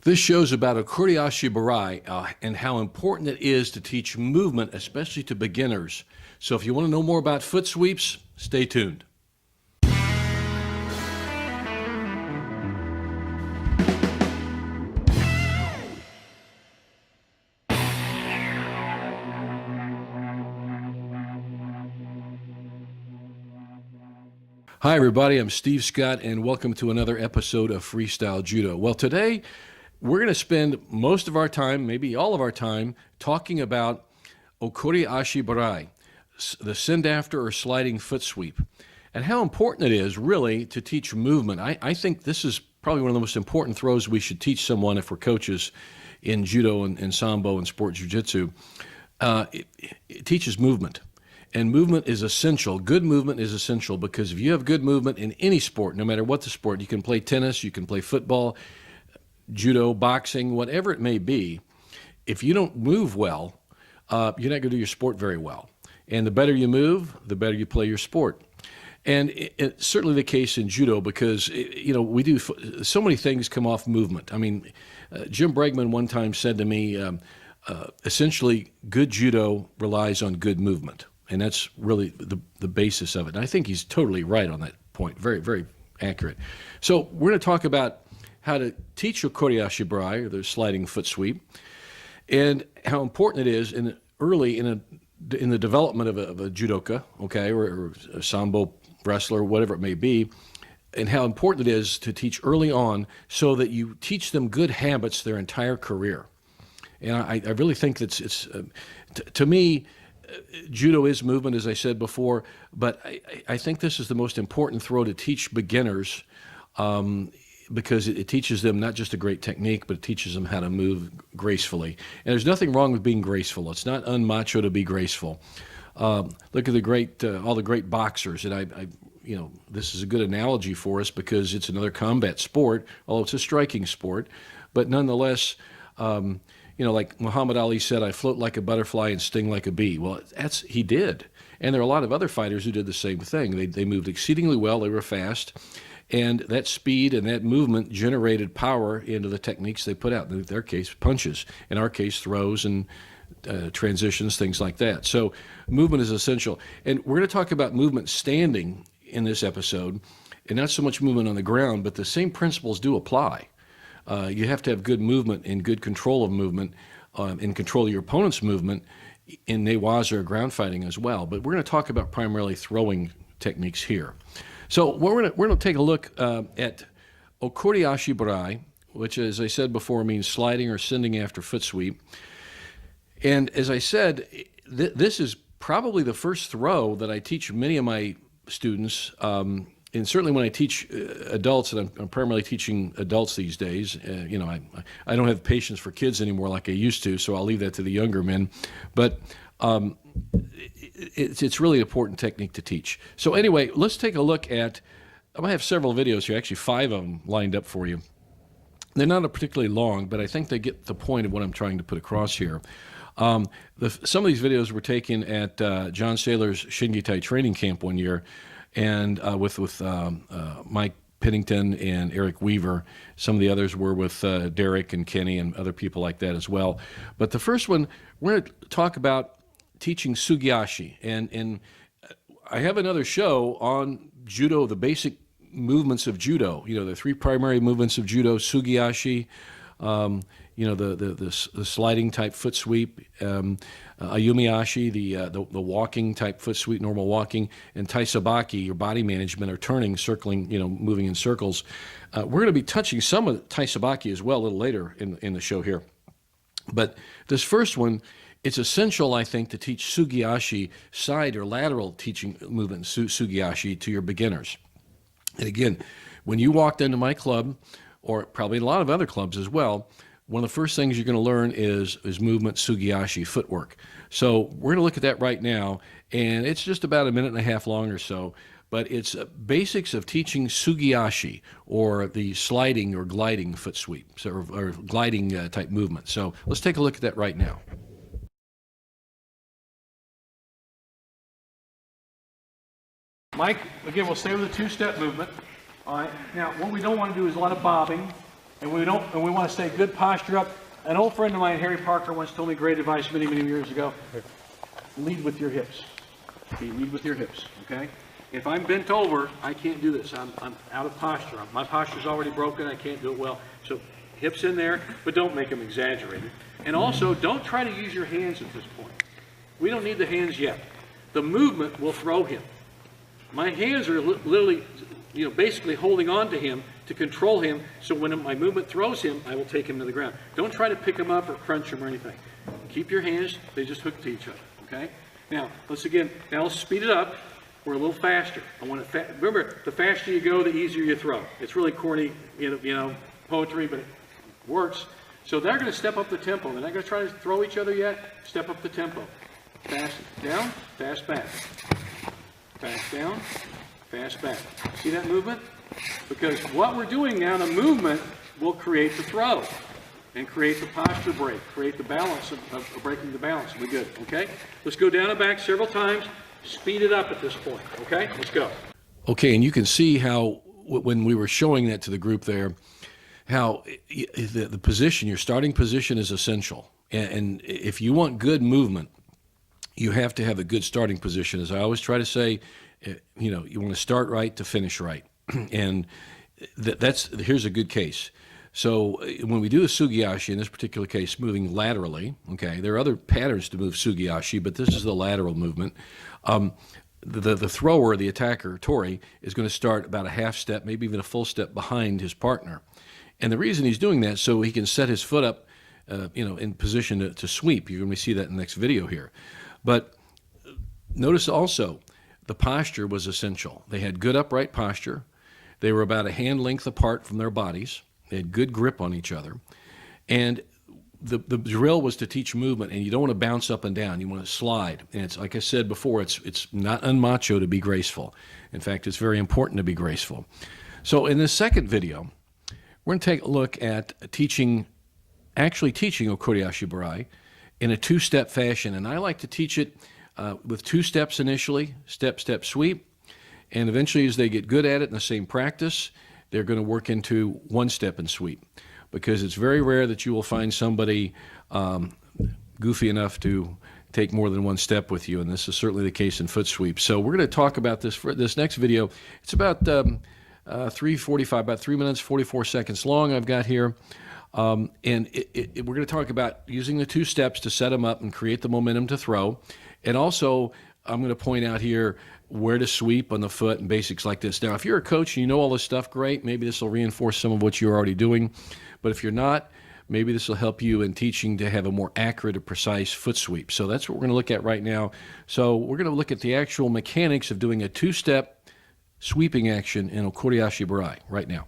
This show's about Okuri Ashi Barai and how important it is to teach movement, especially to beginners. So if you want to know more about foot sweeps, stay tuned. Hi everybody, I'm Steve Scott and welcome to another episode of Freestyle Judo. Well, today we're going to spend most of our time, maybe all of our time, talking about Okuri Ashi Barai, the send after or sliding foot sweep, and how important it is really to teach movement. I think this is probably one of the most important throws we should teach someone if we're coaches in judo and sambo and sport jiu-jitsu. It teaches movement. And movement is essential. Good movement is essential because if you have good movement in any sport, no matter what the sport, you can play tennis, you can play football, judo, boxing, whatever it may be, if you don't move well, you're not going to do your sport very well. And the better you move, the better you play your sport. And it's certainly the case in judo because, we do so many things come off movement. I mean, Jim Bregman one time said to me, essentially, good judo relies on good movement. And that's really the basis of it. And I think he's totally right on that point. Very, very accurate. So we're going to talk about how to teach Okuri Ashi Barai, or the sliding foot sweep, and how important it is in the development of a judoka, okay, or a sambo wrestler, whatever it may be, and how important it is to teach early on so that you teach them good habits their entire career. And I really think that's to me, judo is movement, as I said before, but I think this is the most important throw to teach beginners because it teaches them not just a great technique, but it teaches them how to move gracefully. And there's nothing wrong with being graceful. It's not unmacho to be graceful. Look at all the great boxers, and this is a good analogy for us because it's another combat sport, although it's a striking sport, but nonetheless, like Muhammad Ali said, I float like a butterfly and sting like a bee. Well, he did. And there are a lot of other fighters who did the same thing. They moved exceedingly well. They were fast. And that speed and that movement generated power into the techniques they put out. In their case, punches. In our case, throws and transitions, things like that. So movement is essential. And we're going to talk about movement standing in this episode, and not so much movement on the ground, but the same principles do apply. You have to have good movement and good control of movement and control of your opponent's movement in newaza or ground fighting as well. But we're going to talk about primarily throwing techniques here. So we're going to take a look at Okuri Ashi Barai, which, as I said before, means sliding or sending after foot sweep. And as I said, this is probably the first throw that I teach many of my students. And certainly when I teach adults, and I'm primarily teaching adults these days, I don't have patience for kids anymore like I used to, so I'll leave that to the younger men. But it's really an important technique to teach. So anyway, let's take a look at, I have several videos here, actually 5 of them lined up for you. They're not particularly long, but I think they get the point of what I'm trying to put across here. Some of these videos were taken at John Saylor's Shingitai training camp one year, and with Mike Pennington and Eric Weaver. Some of the others were with Derek and Kenny and other people like that as well. But the first one, we're going to talk about teaching sugiashi. And I have another show on judo, the basic movements of judo. The 3 primary movements of judo: sugiashi, the sliding type foot sweep, ayumiashi, the walking type foot sweep, normal walking, and taisabaki, your body management or turning, circling, moving in circles. We're going to be touching some of taisabaki as well a little later in the show here. But this first one, it's essential, I think, to teach sugiashi, side or lateral teaching movement, sugiashi, to your beginners. And again, when you walked into my club, or probably a lot of other clubs as well, one of the first things you're going to learn is movement, sugiashi, footwork. So we're going to look at that right now, and it's just about a minute and a half long or so, but it's basics of teaching sugiashi, or the sliding or gliding foot sweep, or gliding type movement. So let's take a look at that right now. Mike, again, we'll stay with the 2-step movement. All right. Now, what we don't want to do is a lot of bobbing. And we want to stay good posture up. An old friend of mine, Harry Parker, once told me great advice many, many years ago. Lead with your hips. Okay, lead with your hips, okay? If I'm bent over, I can't do this. I'm out of posture. My posture's already broken. I can't do it well. So hips in there, but don't make them exaggerated. And also, don't try to use your hands at this point. We don't need the hands yet. The movement will throw him. My hands are literally, basically holding on to him to control him, so when my movement throws him, I will take him to the ground. Don't try to pick him up or crunch him or anything. Keep your hands, they just hook to each other, okay? Now, let's speed it up. We're a little faster. I want it remember, the faster you go, the easier you throw. It's really corny, poetry, but it works. So they're going to step up the tempo. They're not going to try to throw each other yet. Step up the tempo. Fast down, fast back. Fast down, fast back. See that movement? Because what we're doing now, the movement will create the throw and create the posture break, create the balance of breaking the balance. We're good, okay? Let's go down and back several times. Speed it up at this point, okay? Let's go. Okay, and you can see how when we were showing that to the group there, how the position, your starting position is essential. And if you want good movement, you have to have a good starting position. As I always try to say, you want to start right to finish right. And here's a good case. So when we do a sugiashi, in this particular case, moving laterally, okay, there are other patterns to move sugiashi, but this is the lateral movement. The thrower, the attacker, Tori, is going to start about a half step, maybe even a full step behind his partner. And the reason he's doing that is so he can set his foot up, in position to sweep. You're going to see that in the next video here. But notice also, the posture was essential. They had good upright posture. They were about a hand length apart from their bodies. They had good grip on each other. And the drill was to teach movement, and you don't want to bounce up and down. You want to slide. And it's like I said before, it's not unmacho to be graceful. In fact, it's very important to be graceful. So in this second video, we're going to take a look at actually teaching Okuri Ashi Barai in a two-step fashion. And I like to teach it with two steps initially, step, step, sweep. And eventually, as they get good at it in the same practice, they're going to work into one step and sweep. Because it's very rare that you will find somebody goofy enough to take more than one step with you, and this is certainly the case in foot sweeps. So we're going to talk about this for this next video. It's about 3:45, about 3 minutes, 44 seconds long I've got here. And we're going to talk about using the two steps to set them up and create the momentum to throw. And also, I'm going to point out here where to sweep on the foot and basics like this. Now, if you're a coach and you know all this stuff, great. Maybe this will reinforce some of what you're already doing. But if you're not, maybe this will help you in teaching to have a more accurate or precise foot sweep. So that's what we're going to look at right now. So we're going to look at the actual mechanics of doing a two-step sweeping action in Okuri Ashi Barai right now.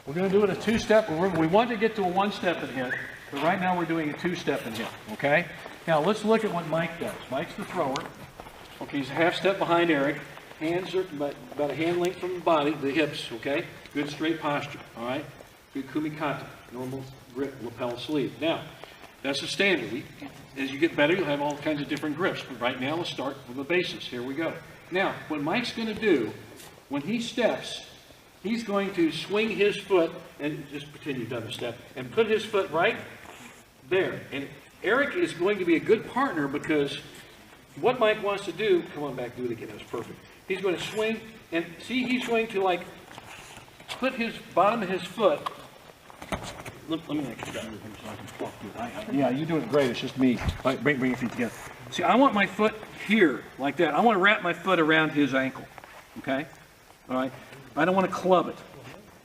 We're going to do it a two-step. We want to get to a one-step and hit, but right now we're doing a two-step and hit, okay? Now let's look at what Mike does. Mike's the thrower. Okay, he's a half step behind Eric. Hands are about a hand length from the body, the hips, okay? Good straight posture, all right? Good kumikata, normal grip, lapel sleeve. Now, that's the standard. As you get better, you'll have all kinds of different grips. But right now, let's start with the basis. Here we go. Now, what Mike's going to do, when he steps, he's going to swing his foot, and just pretend you've done the step, and put his foot right there. And Eric is going to be a good partner because what Mike wants to do, come on back, do it again, that was perfect. He's going to swing, and see, he's going to like put his bottom of his foot. Let me make it better so I can walk through it. Yeah, you're doing it great. It's just me. All right, bring your feet together. See, I want my foot here, like that. I want to wrap my foot around his ankle. Okay? All right? I don't want to club it.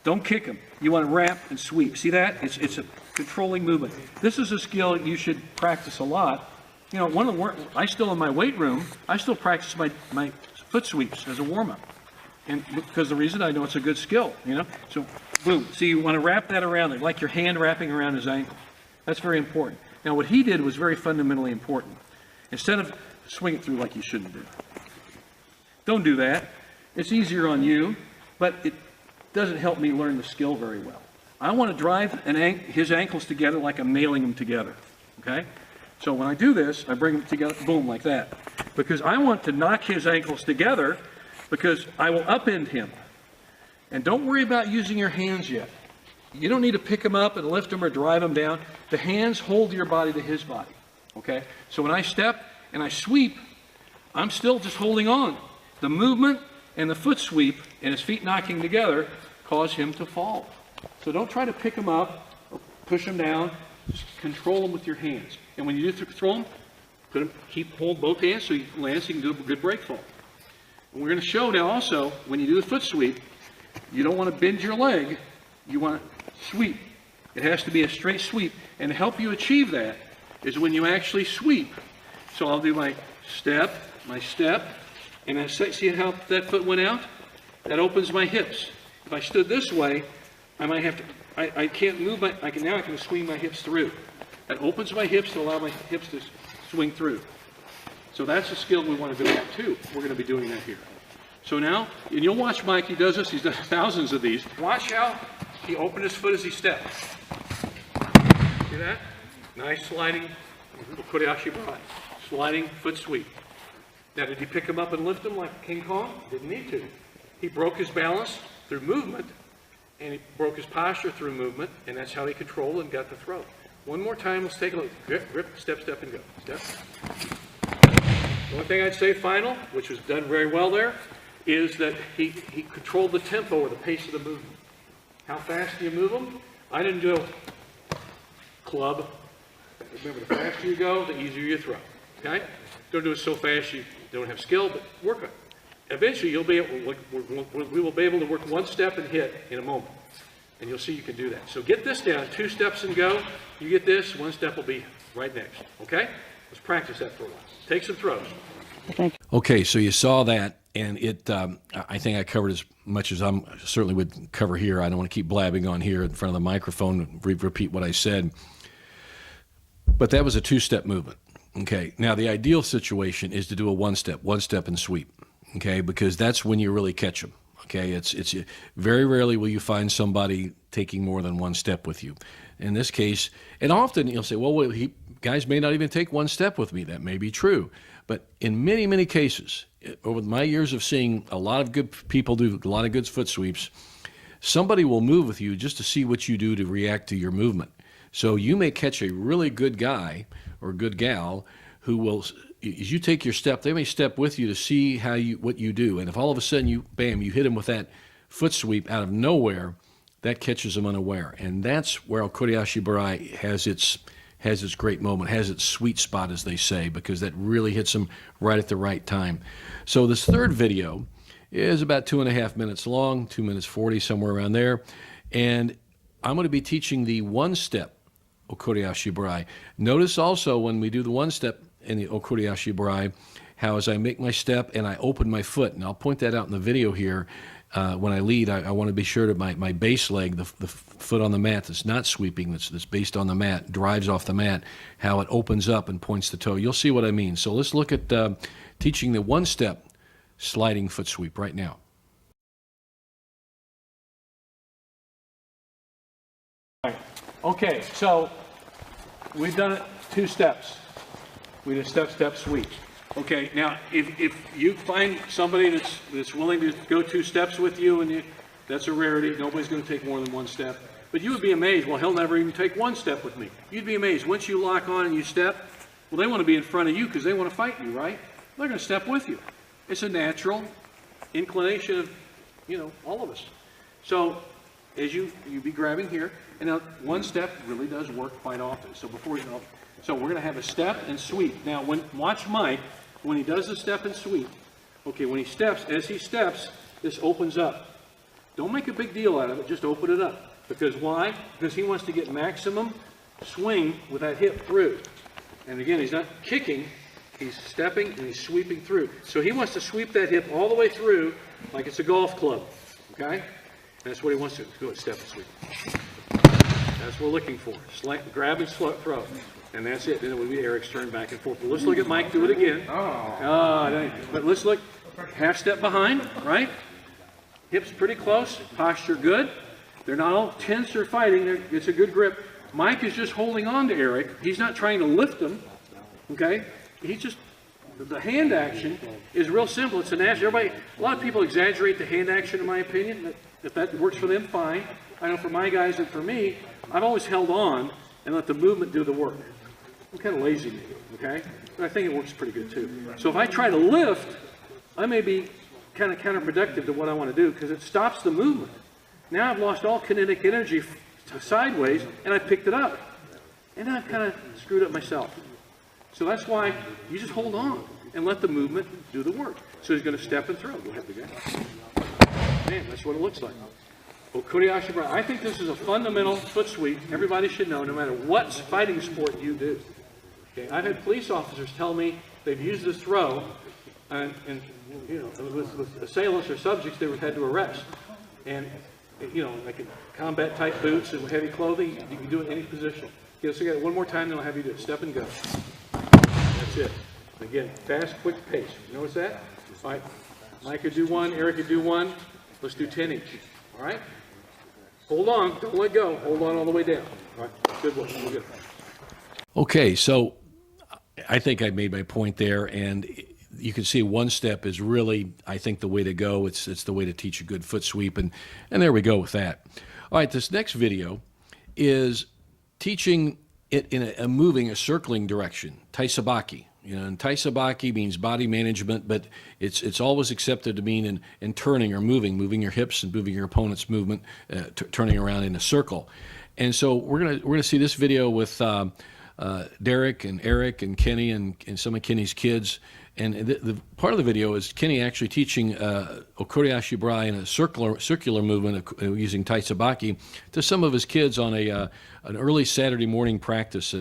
Don't kick him. You want to wrap and sweep. See that? It's a controlling movement. This is a skill you should practice a lot. You know, I still in my weight room, I still practice my foot sweeps as a warm-up. And because the reason I know it's a good skill, you know? So, boom. So you want to wrap that around it, like your hand wrapping around his ankle. That's very important. Now, what he did was very fundamentally important. Instead of swing it through like you shouldn't do. Don't do that. It's easier on you, but it doesn't help me learn the skill very well. I want to drive his ankles together like I'm nailing them together, okay? So when I do this, I bring them together, boom, like that. Because I want to knock his ankles together, because I will upend him. And don't worry about using your hands yet. You don't need to pick him up and lift him or drive him down. The hands hold your body to his body, okay? So when I step and I sweep, I'm still just holding on. The movement and the foot sweep and his feet knocking together cause him to fall. So don't try to pick him up or push him down. Just control him with your hands. And when you do throw him, hold both hands so he lands, so you can do a good break fall. And we're going to show now also, when you do the foot sweep, you don't want to bend your leg, you want to sweep. It has to be a straight sweep. And to help you achieve that is when you actually sweep. So I'll do my step, and I see how that foot went out? That opens my hips. If I stood this way, I might have to, I can't move now I can swing my hips through. That opens my hips to allow my hips to swing through. So that's a skill we want to do that too. We're going to be doing that here. So now, and you'll watch Mike, he does this, he's done thousands of these. Watch how he opened his foot as he stepped. See that? Nice sliding, Okuri Ashi Barai. Sliding foot sweep. Now, did he pick him up and lift him like King Kong? Didn't need to. He broke his balance through movement, and he broke his posture through movement, and that's how he controlled and got the throw. One more time, let's take a look. Grip, grip, step, step, and go. Step. The only thing I'd say final, which was done very well there, is that he controlled the tempo or the pace of the movement. How fast do you move them? I didn't do club. Remember, the faster you go, the easier you throw. Okay? Don't do it so fast you don't have skill, but work on it. Eventually, you'll be able, we will be able to work one step and hit in a moment. And you'll see you can do that. So get this down, 2 steps and go. You get this, 1 step will be right next. Okay? Let's practice that for a while. Take some throws. Okay, so you saw that, and I think I covered as much as I certainly would cover here. I don't want to keep blabbing on here in front of the microphone and repeat what I said. But that was a 2-step movement. Okay, now the ideal situation is to do a 1-step and sweep. Okay, because that's when you really catch them. Okay, it's very rarely will you find somebody taking more than 1 step with you. In this case, and often you'll say, well, guys may not even take 1 step with me. That may be true. But in many, many cases, over my years of seeing a lot of good people do a lot of good foot sweeps, somebody will move with you just to see what you do to react to your movement. So you may catch a really good guy or good gal who will, as you take your step, they may step with you to see what you do. And if all of a sudden you hit them with that foot sweep out of nowhere, that catches them unaware. And that's where Okuri Ashi Barai has its great moment, has its sweet spot, as they say, because that really hits them right at the right time. So this third video is about 2.5 minutes long, 2 minutes 40, somewhere around there. And I'm going to be teaching the 1-step Okuri Ashi Barai. Notice also when we do the 1-step in the Okuri Ashi Barai, how as I make my step and I open my foot, and I'll point that out in the video here, when I lead, I want to be sure that my base leg, the foot on the mat that's not sweeping, that's based on the mat, drives off the mat, how it opens up and points the toe. You'll see what I mean. So let's look at teaching the 1-step sliding foot sweep right now. Okay, so we've done it 2 steps. We did step, step, sweep. Okay, now if you find somebody that's willing to go 2 steps with you, and that's a rarity. Nobody's going to take more than 1 step. But you would be amazed. Well, he'll never even take 1 step with me. You'd be amazed. Once you lock on and you step, well, they want to be in front of you because they want to fight you, right? They're going to step with you. It's a natural inclination of, all of us. So as you be grabbing here, and now 1 step really does work quite often. So so we're going to have a step and sweep. Now, watch Mike when he does the step and sweep. Okay, when he steps, as he steps, this opens up. Don't make a big deal out of it. Just open it up. Because why? Because he wants to get maximum swing with that hip through. And again, he's not kicking. He's stepping and he's sweeping through. So he wants to sweep that hip all the way through like it's a golf club. Okay? That's what he wants to do. Go ahead, step and sweep. That's what we're looking for. Grab and throw. And that's it. Then it would be Eric's turn back and forth. But let's look at Mike do it again. But let's look. Half step behind, right? Hips pretty close. Posture good. They're not all tense or fighting. It's a good grip. Mike is just holding on to Eric. He's not trying to lift him. Okay? He's just The hand action is real simple. It's a natural. A lot of people exaggerate the hand action, in my opinion. If that works for them, fine. I know for my guys and for me, I've always held on and let the movement do the work. I'm kind of lazy, maybe, okay? But I think it works pretty good too. So if I try to lift, I may be kind of counterproductive to what I want to do because it stops the movement. Now I've lost all kinetic energy sideways and I picked it up. And I've kind of screwed up myself. So that's why you just hold on and let the movement do the work. So he's going to step and throw. Go ahead, big guy. Man, that's what it looks like. Okuri Ashi Barai. I think this is a fundamental foot sweep. Everybody should know, no matter what fighting sport you do. Okay, I've had police officers tell me they've used this throw, and you know, with assailants or subjects they were had to arrest. And you know, like in combat type boots and heavy clothing, you can do it in any position. Okay, let's get it one more time, then I'll have you do it. Step and go. That's it. Again, fast, quick pace. You notice that? All right. Mike could do one, Eric could do one. Let's do 10 each. All right? Hold on. Don't let go. Hold on all the way down. All right. Good work. We're good. Okay, so I think I made my point there, and you can see one step is really, I think, the way to go. It's the way to teach a good foot sweep, and there we go with that. All right, this next video is teaching it in a moving, a circling direction, taisabaki. You know, and taisabaki means body management, but it's always accepted to mean in turning or moving your hips and moving your opponent's movement, turning around in a circle. And so we're gonna see this video with Derek and Eric and Kenny and some of Kenny's kids. And the part of the video is Kenny actually teaching Okuri Ashi Barai in a circular movement using taisabaki to some of his kids on an early Saturday morning practice.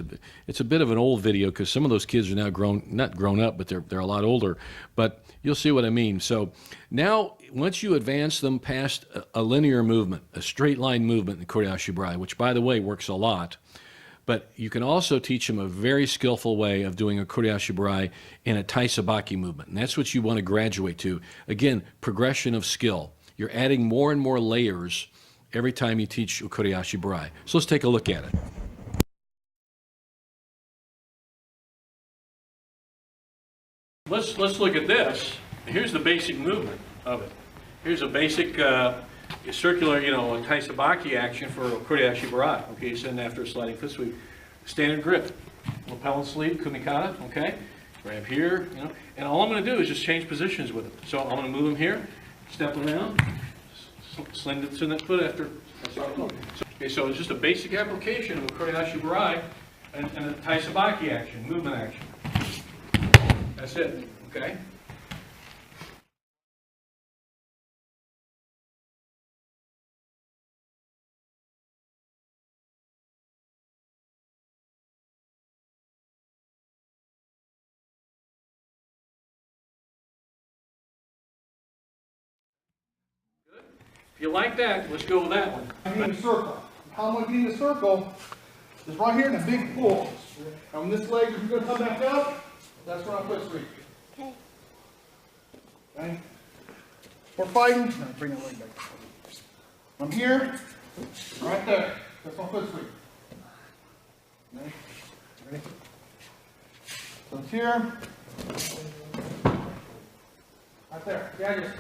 It's a bit of an old video because some of those kids are now not grown up, but they're a lot older. But you'll see what I mean. So now, once you advance them past a linear movement, a straight line movement in Okuri Ashi Barai, which by the way works a lot. But you can also teach them a very skillful way of doing a Okuri Ashi Barai in a taisabaki movement. And that's what you want to graduate to. Again, progression of skill. You're adding more and more layers every time you teach Okuri Ashi Barai. So let's take a look at it. Let's look at this. Here's the basic movement of it. Here's a basic circular, taisabaki action for Okuri Ashi Barai. Okay, you send after a sliding foot sweep. Standard grip, lapel and sleeve, kumikata. Okay, grab here, and all I'm going to do is just change positions with it. So I'm going to move them here, step around, send that foot after. Okay, so it's just a basic application of Okuri Ashi Barai and a taisabaki action, movement action. That's it. Okay. If you like that, let's go with that one. I'm in a circle. How I'm going to get in the circle is right here in a big pull. And when this leg is going to come back up, that's when I foot sweep. Okay. Okay. We're fighting. No, bring that leg back. I'm here, right there. That's my foot sweep. Okay. Ready? So it's here. Right there. Yeah,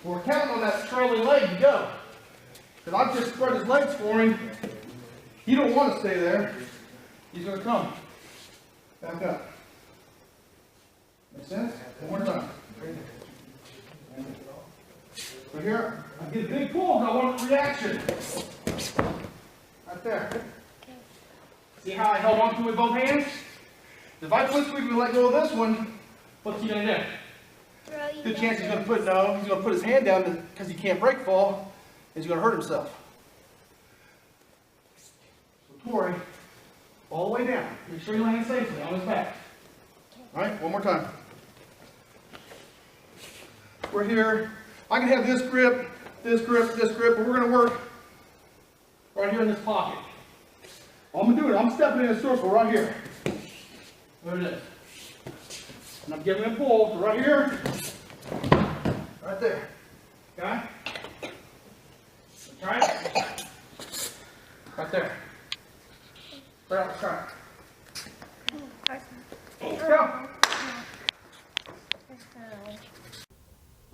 we're counting on that trailing leg to go. Because I've just spread his legs for him. He don't want to stay there. He's going to come. Back up. Make sense? One more time. So here, I get a big pull because I want a reaction. Right there. See how I held on to it with both hands? If I foot sweep and let go of this one, what's he going to do? Good chance he's going to put his hand down because he can't break fall, and he's going to hurt himself. So Tori, all the way down. Make sure you land safely on his back. All right, one more time. We're here. I can have this grip, this grip, this grip, but we're going to work right here in this pocket. All I'm going to do is I'm stepping in a circle right here. There it is. And I'm giving a pull right here. Right there. Okay? Right? Right there. Right outside. Go.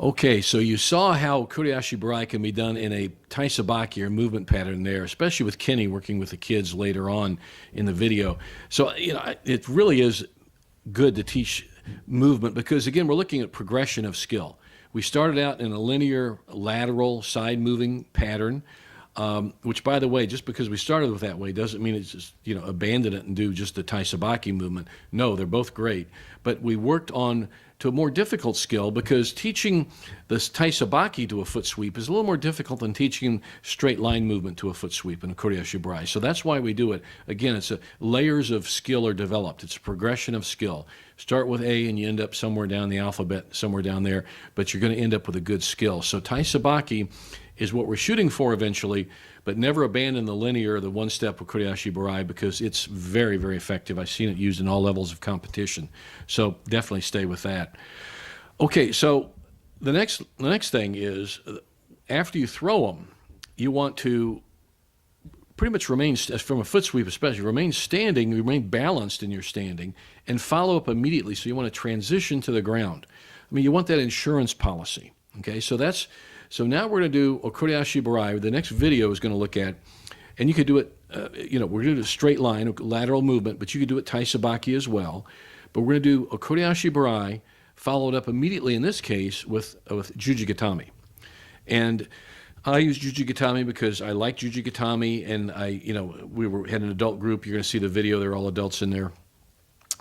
Okay, so you saw how Okuri Ashi Barai can be done in a taisabaki or movement pattern there, especially with Kenny working with the kids later on in the video. So, it really is good to teach movement because, again, we're looking at progression of skill. We started out in a linear lateral side moving pattern, which, by the way, just because we started with that way doesn't mean it's just, abandon it and do just the taisabaki movement. No, they're both great. But we worked on to a more difficult skill because teaching this taisabaki to a foot sweep is a little more difficult than teaching straight line movement to a foot sweep in Okuri Ashi Barai. So that's why we do it. Again, it's layers of skill are developed. It's a progression of skill. Start with A and you end up somewhere down the alphabet, somewhere down there, but you're going to end up with a good skill. So taisabaki is what we're shooting for eventually, but never abandon the linear, the one-step Okuri Ashi Barai because it's very, very effective. I've seen it used in all levels of competition. So definitely stay with that. Okay, so the next thing is after you throw them, you want to pretty much remain, from a foot sweep especially, remain standing, remain balanced in your standing, and follow up immediately. So you want to transition to the ground. I mean, you want that insurance policy. Okay, so now we're going to do Okuri Ashi Barai. The next video is going to look at, and you could do it, we're going to do a straight line, lateral movement, but you could do it taisabaki as well. But we're going to do Okuri Ashi Barai, followed up immediately in this case with jujigatami. And I use jujigatami because I like jujigatami, and we had an adult group. You're going to see the video. They're all adults in there.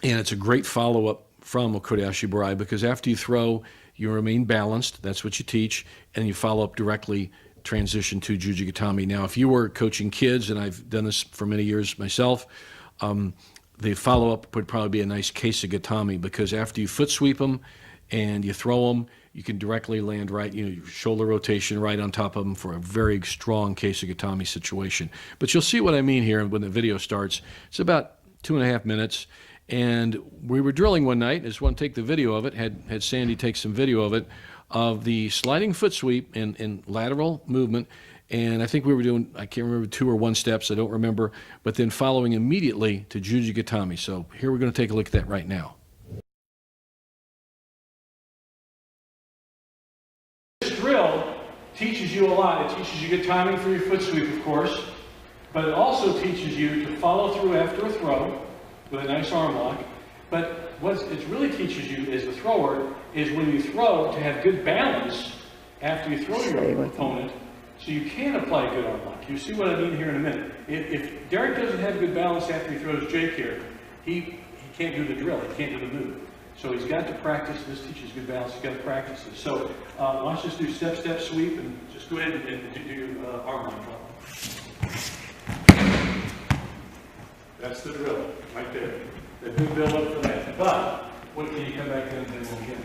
And it's a great follow-up from Okuri Ashi Barai because after you throw, you remain balanced. That's what you teach. And you follow up directly, transition to jujigatami. Now, if you were coaching kids, and I've done this for many years myself, the follow-up would probably be a nice keisagatami because after you foot sweep them and you throw them, you can directly land right, your shoulder rotation right on top of them for a very strong keisagatami situation. But you'll see what I mean here when the video starts. It's about 2.5 minutes. And we were drilling one night. I just want to take the video of it, had Sandy take some video of it, of the sliding foot sweep in lateral movement. And I think we were doing, I can't remember, 2 or 1 steps, I don't remember, but then following immediately to jujigatami. So here we're going to take a look at that right now. This drill teaches you a lot. It teaches you good timing for your foot sweep, of course, but it also teaches you to follow through after a throw with a nice arm lock. But what it really teaches you as the thrower is when you throw to have good balance after you throw your opponent, so you can apply good arm lock. You see what I mean here in a minute. If Derek doesn't have good balance after he throws Jake here, he can't do the drill, he can't do the move. So he's got to practice. This teaches good balance. He's got to practice it. So watch us do step, step, sweep, and just go ahead and do your arm lock. That's the drill, right there. The good build up for that. But what can you come back in and again?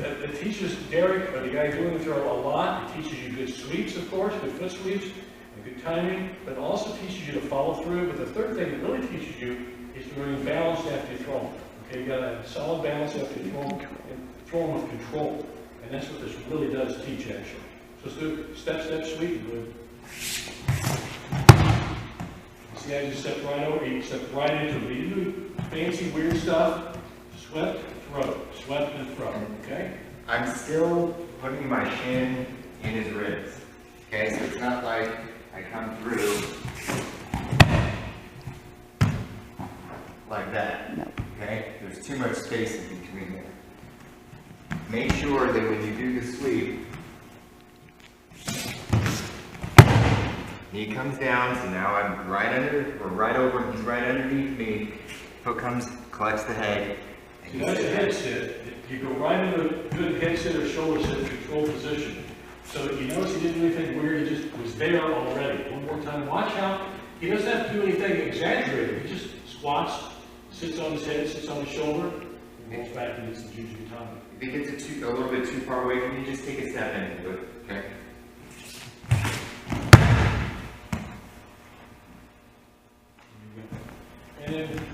It teaches Derek, or the guy doing the throw, a lot. It teaches you good sweeps, of course, good foot sweeps, and good timing, but it also teaches you to follow through. But the third thing it really teaches you is to remain balanced after you throw them. Okay, you got to have solid balance after you throw them, and throw them with control. And that's what this really does teach, actually. So let's do step, step, sweep. Good. See, I just stepped right over. You stepped right into it. You do fancy, weird stuff. Swept, throw. Swept and throw. Okay? I'm still putting my shin in his ribs. Okay, so it's not like I come through like that. No. Okay? There's too much space in between there. Make sure that when you do the sweep, knee comes down, so now I'm right over him, he's right underneath me. Foot comes, collects the head. See, that's a head sit. You go right into a good head sit or shoulder sit, control position. So you notice he didn't do anything weird, he just was there already. One more time, watch how he doesn't have to do anything exaggerated. He just squats, sits on his head, sits on his shoulder, and rolls back and gets the jujigatami. If he gets a little bit too far away from you, just take a step in and do it, okay? And then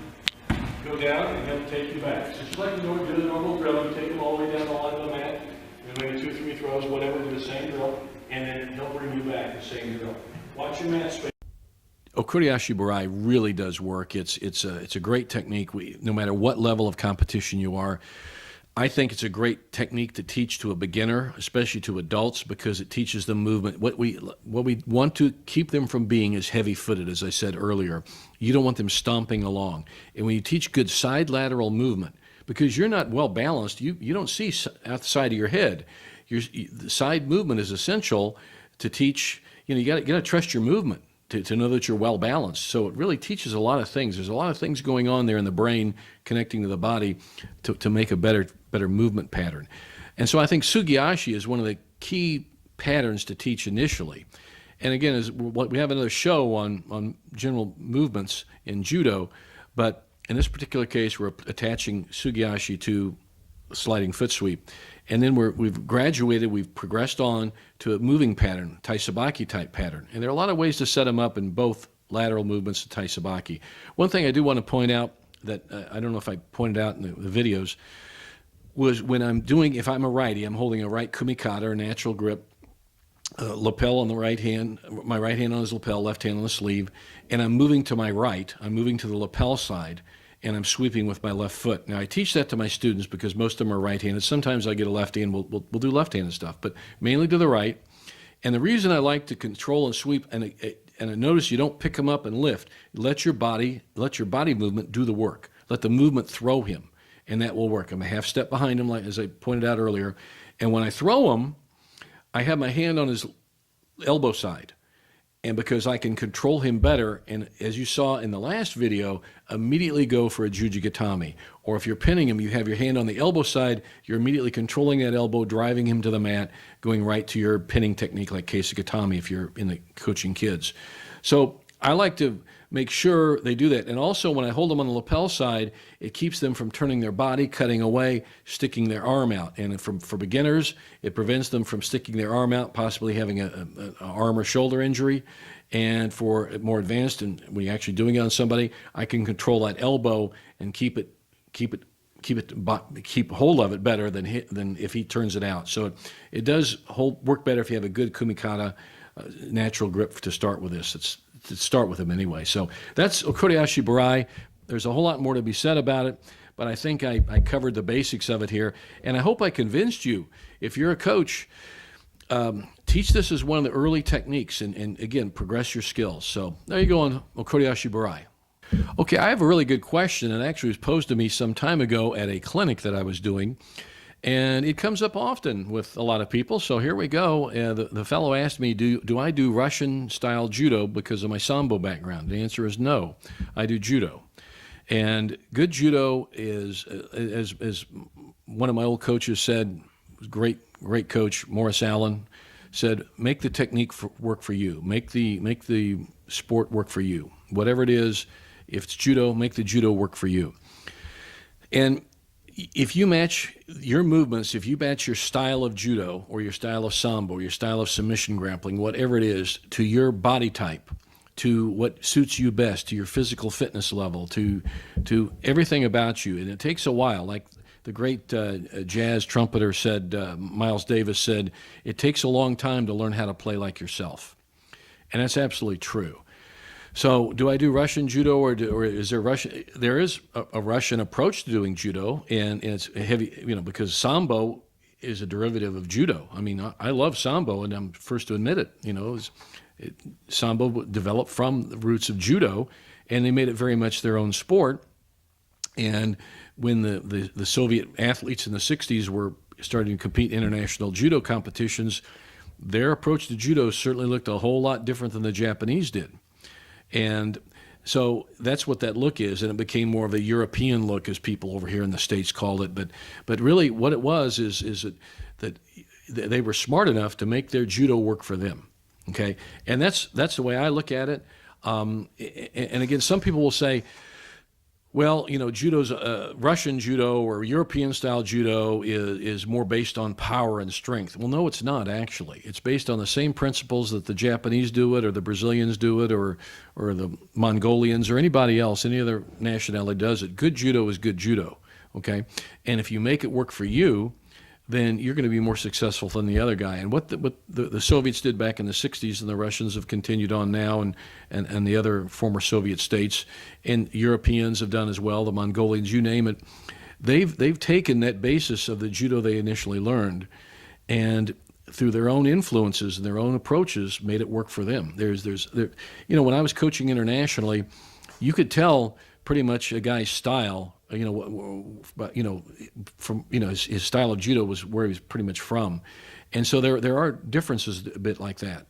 go down and he'll take you back. So just like you do the normal drill, you take them all the way down the line of the mat, and maybe 2 or 3 throws, whatever, do the same drill, and then he'll bring you back the same drill. Watch your mat space. Okuri Ashi Barai really does work. It's a great technique. No matter what level of competition you are, I think it's a great technique to teach to a beginner, especially to adults, because it teaches them movement. What we want to keep them from being is heavy-footed, as I said earlier. You don't want them stomping along. And when you teach good side lateral movement, because you're not well balanced, you don't see out the side of your head. The side movement is essential to teach. You got to trust your movement to know that you're well balanced. So it really teaches a lot of things. There's a lot of things going on there in the brain connecting to the body to make a better movement pattern. And so I think Sugiashi is one of the key patterns to teach initially. And again, we have another show on general movements in judo, but in this particular case, we're attaching Sugiashi to a sliding foot sweep. And then we've graduated, we've progressed on to a moving pattern, taisabaki type pattern. And there are a lot of ways to set them up in both lateral movements and taisabaki. One thing I do want to point out that I don't know if I pointed out in the videos was when if I'm a righty, I'm holding a right kumikata or natural grip, lapel on the right hand, my right hand on his lapel, left hand on the sleeve, and I'm moving to my right, I'm moving to the lapel side, and I'm sweeping with my left foot. Now, I teach that to my students because most of them are right-handed. Sometimes I get a lefty and we'll do left-handed stuff, but mainly to the right. And the reason I like to control and sweep, and I notice you don't pick them up and lift. Let your body movement do the work. Let the movement throw him, and that will work. I'm a half step behind him, like as I pointed out earlier. And when I throw him, I have my hand on his elbow side. And because I can control him better, and as you saw in the last video, immediately go for a jujigatami. Or if you're pinning him, you have your hand on the elbow side, you're immediately controlling that elbow, driving him to the mat, going right to your pinning technique like keisagatami if you're in the coaching kids. So I like to make sure they do that. And also when I hold them on the lapel side, it keeps them from turning their body, cutting away, sticking their arm out. And for beginners, it prevents them from sticking their arm out, possibly having an arm or shoulder injury. And for more advanced, and when you're actually doing it on somebody, I can control that elbow and keep hold of it better than if he turns it out. So it does work better if you have a good kumikata natural grip to start with this. To start with him anyway. So that's Okuri Ashi Barai. There's a whole lot more to be said about it, but I think I covered the basics of it here, and I hope I convinced you. If you're a coach, teach this as one of the early techniques, and again, progress your skills. So there you go on Okuri Ashi Barai. Okay, I have a really good question, and actually was posed to me some time ago at a clinic that I was doing. And it comes up often with a lot of people, so here we go. The fellow asked me, do I do Russian-style judo because of my Sambo background? The answer is no. I do judo. And good judo is, as one of my old coaches said, great coach, Morris Allen, said, make the technique work for you. Make the sport work for you. Whatever it is, if it's judo, make the judo work for you. And if you match your movements, if you match your style of judo or your style of sambo or your style of submission grappling, whatever it is, to your body type, to what suits you best, to your physical fitness level, to everything about you, and it takes a while. Like the great jazz trumpeter said, Miles Davis said, it takes a long time to learn how to play like yourself. And that's absolutely true. So do I do Russian judo or is there Russian? There is a Russian approach to doing judo, and it's heavy, because Sambo is a derivative of judo. I mean, I love Sambo, and I'm first to admit it. Sambo developed from the roots of judo, and they made it very much their own sport. And when the Soviet athletes in the 60s were starting to compete in international judo competitions, their approach to judo certainly looked a whole lot different than the Japanese did. And so that's what that look is, and it became more of a European look, as people over here in the States called it. But really what it was is that they were smart enough to make their judo work for them, okay? And that's the way I look at it. And again, some people will say, well, judo's Russian judo or European-style judo is more based on power and strength. Well, no, it's not, actually. It's based on the same principles that the Japanese do it, or the Brazilians do it, or the Mongolians, or anybody else, any other nationality does it. Good judo is good judo, okay? And if you make it work for you, then you're going to be more successful than the other guy. And what the Soviets did back in the 60s, and the Russians have continued on now, and the other former Soviet states, and Europeans have done as well, the Mongolians, you name it, they've taken that basis of the judo they initially learned, and through their own influences and their own approaches, made it work for them. When I was coaching internationally, you could tell pretty much a guy's style. His style of judo was where he was pretty much from, and so there are differences a bit like that,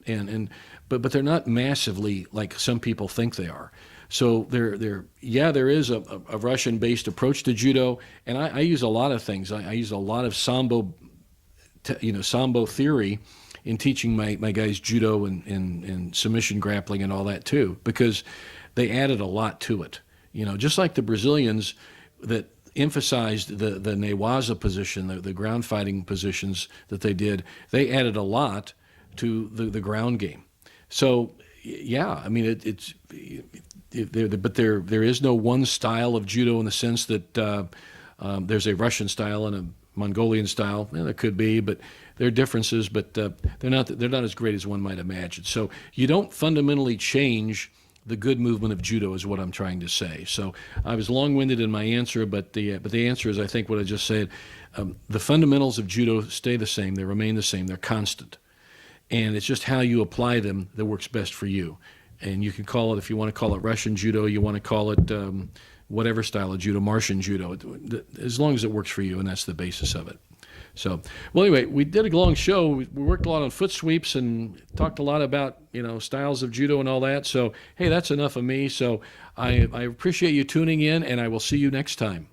but they're not massively like some people think they are. So there is a Russian-based approach to judo, and I use a lot of things. I use a lot of Sambo theory in teaching my guys judo and submission grappling and all that too, because they added a lot to it. Just like the Brazilians that emphasized the newaza position, the ground fighting positions that they did, they added a lot to the ground game. So yeah, I mean but there is no one style of judo in the sense that there's a Russian style and a Mongolian style. There could be, but there are differences, but they're not as great as one might imagine. So you don't fundamentally change the good movement of judo, is what I'm trying to say. So I was long-winded in my answer, but the answer is, I think, what I just said. The fundamentals of judo stay the same. They remain the same. They're constant. And it's just how you apply them that works best for you. And you can call it, if you want to call it Russian judo, you want to call it whatever style of judo, Martian judo, as long as it works for you, and that's the basis of it. So, well, anyway, we did a long show. We worked a lot on foot sweeps and talked a lot about, styles of judo and all that. So, hey, that's enough of me. So I appreciate you tuning in, and I will see you next time.